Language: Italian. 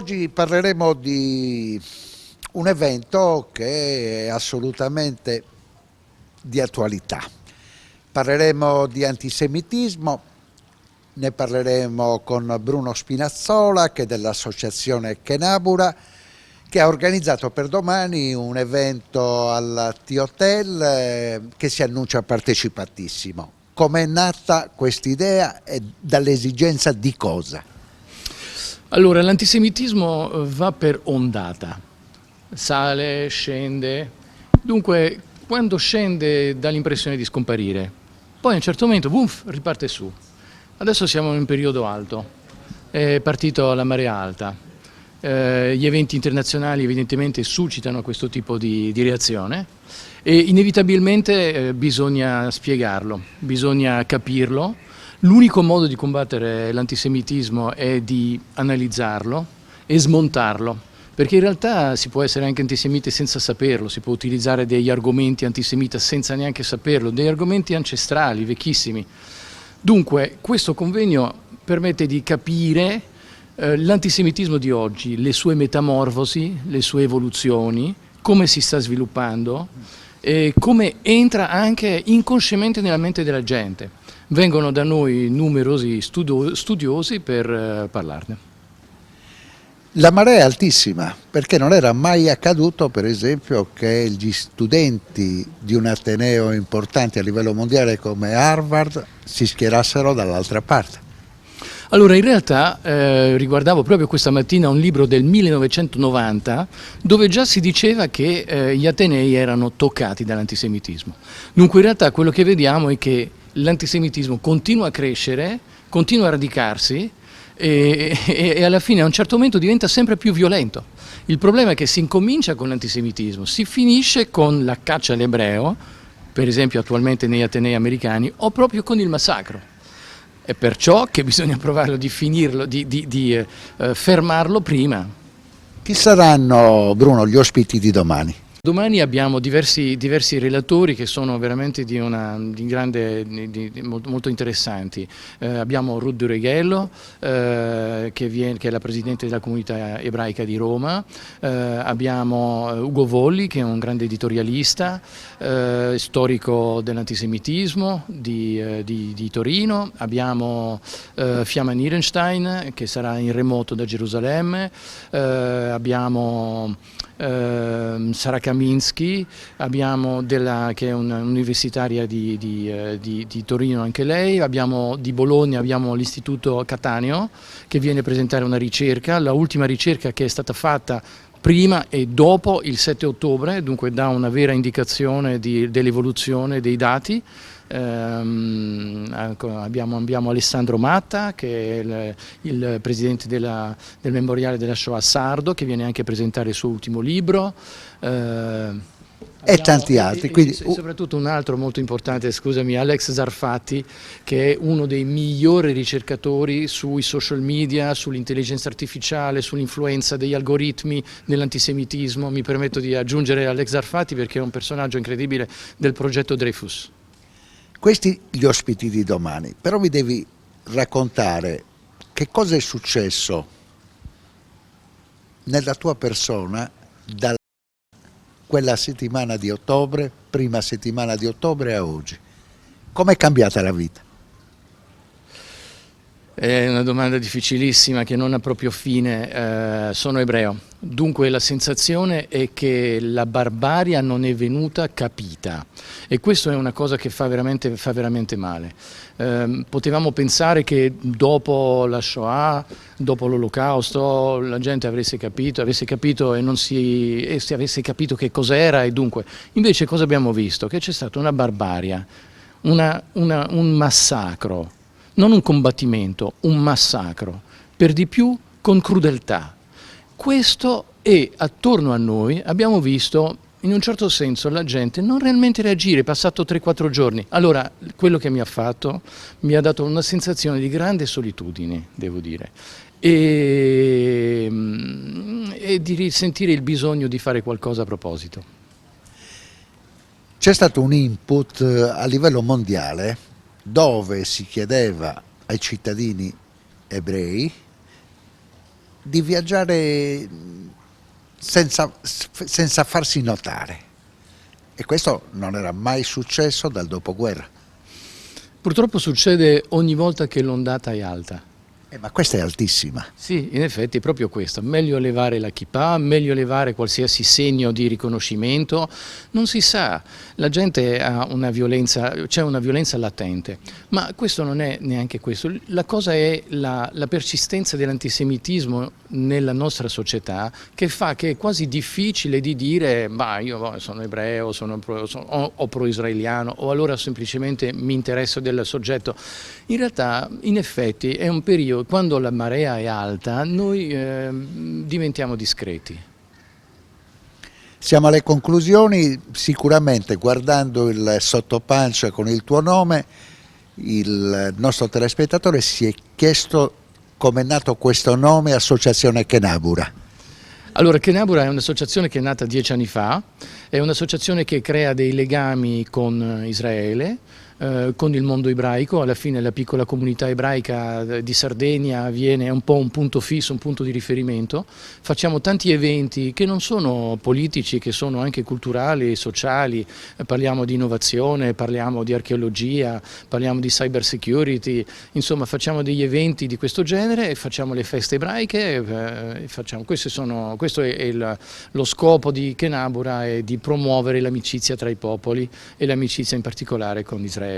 Oggi parleremo di un evento che è assolutamente di attualità. Parleremo di antisemitismo, ne parleremo con Bruno Spinazzola, che è dell'associazione Chenabura, che ha organizzato per domani un evento al T-Hotel che si annuncia partecipatissimo. Com'è nata quest'idea e dall'esigenza di cosa? Allora, l'antisemitismo va per ondata, sale, scende, dunque quando scende dà l'impressione di scomparire, poi a un certo momento, riparte su. Adesso siamo in un periodo alto, è partito la marea alta, gli eventi internazionali evidentemente suscitano questo tipo di reazione e inevitabilmente bisogna spiegarlo, bisogna capirlo. L'unico modo di combattere l'antisemitismo è di analizzarlo e smontarlo, perché in realtà si può essere anche antisemita senza saperlo, si può utilizzare degli argomenti antisemita senza neanche saperlo, degli argomenti ancestrali, vecchissimi. Dunque, questo convegno permette di capire l'antisemitismo di oggi, le sue metamorfosi, le sue evoluzioni, come si sta sviluppando e come entra anche inconsciamente nella mente della gente. Vengono da noi numerosi studiosi per parlarne. La marea è altissima, perché non era mai accaduto, per esempio, che gli studenti di un ateneo importante a livello mondiale come Harvard si schierassero dall'altra parte. Allora, in realtà riguardavo proprio questa mattina un libro del 1990 dove già si diceva che gli atenei erano toccati dall'antisemitismo. Dunque in realtà quello che vediamo è che l'antisemitismo continua a crescere, continua a radicarsi e alla fine a un certo momento diventa sempre più violento. Il problema è che si incomincia con l'antisemitismo, si finisce con la caccia all'ebreo, per esempio attualmente negli atenei americani, o proprio con il massacro. È perciò che bisogna provare di finirlo, di fermarlo prima. Chi saranno, Bruno, gli ospiti di domani? Domani abbiamo diversi relatori che sono veramente molto interessanti. Abbiamo Ruth Dureghello, che è la presidente della comunità ebraica di Roma, abbiamo Ugo Volli, che è un grande editorialista, storico dell'antisemitismo di Torino, abbiamo Fiamma Nierenstein, che sarà in remoto da Gerusalemme, abbiamo Sara Kaminski, che è un'universitaria di Torino anche lei, abbiamo di Bologna, abbiamo l'Istituto Cattaneo che viene a presentare una ricerca, la ultima ricerca che è stata fatta prima e dopo il 7 ottobre, dunque dà una vera indicazione dell'evoluzione dei dati. Abbiamo Alessandro Matta, che è il presidente del Memoriale della Shoah sardo, che viene anche a presentare il suo ultimo libro. E tanti altri. E soprattutto un altro molto importante, scusami, Alex Zarfati, che è uno dei migliori ricercatori sui social media, sull'intelligenza artificiale, sull'influenza degli algoritmi nell'antisemitismo. Mi permetto di aggiungere Alex Zarfati perché è un personaggio incredibile del progetto Dreyfus. Questi gli ospiti di domani, però mi devi raccontare che cosa è successo nella tua persona da quella settimana di ottobre, prima settimana di ottobre a oggi. Com'è cambiata la vita? È una domanda difficilissima che non ha proprio fine. Sono ebreo, dunque la sensazione è che la barbarie non è venuta capita e questo è una cosa che fa veramente male. Potevamo pensare che dopo la Shoah, dopo l'Olocausto, la gente avesse capito e avesse capito che cos'era e dunque. Invece cosa abbiamo visto? Che c'è stata una barbarie, un massacro. Non un combattimento, un massacro, per di più con crudeltà. Questo e attorno a noi abbiamo visto in un certo senso la gente non realmente reagire, è passato 3-4 giorni. Allora quello che mi ha fatto mi ha dato una sensazione di grande solitudine, devo dire, e di risentire il bisogno di fare qualcosa a proposito. C'è stato un input a livello mondiale dove si chiedeva ai cittadini ebrei di viaggiare senza farsi notare, e questo non era mai successo dal dopoguerra. Purtroppo succede ogni volta che l'ondata è alta. Ma questa è altissima. Sì, in effetti è proprio questo, meglio levare la kippah, meglio levare qualsiasi segno di riconoscimento, non si sa, la gente ha una violenza, c'è una violenza latente, ma questo non è neanche questo, la cosa è la persistenza dell'antisemitismo nella nostra società che fa che è quasi difficile di dire ma io sono ebreo, o pro-israeliano o allora semplicemente mi interesso del soggetto. In realtà, in effetti, è un periodo, quando la marea è alta, noi diventiamo discreti. Siamo alle conclusioni, sicuramente guardando il sottopancia con il tuo nome, il nostro telespettatore si è chiesto come è nato questo nome, Associazione Kenabura. Allora, Kenabura è un'associazione che è nata 10 anni fa, è un'associazione che crea dei legami con Israele, con il mondo ebraico. Alla fine la piccola comunità ebraica di Sardegna viene un po' un punto fisso, un punto di riferimento. Facciamo tanti eventi che non sono politici, che sono anche culturali, sociali, parliamo di innovazione, parliamo di archeologia, parliamo di cyber security, insomma facciamo degli eventi di questo genere e facciamo le feste ebraiche, questo è lo scopo di Kenabura, è di promuovere l'amicizia tra i popoli e l'amicizia in particolare con Israele.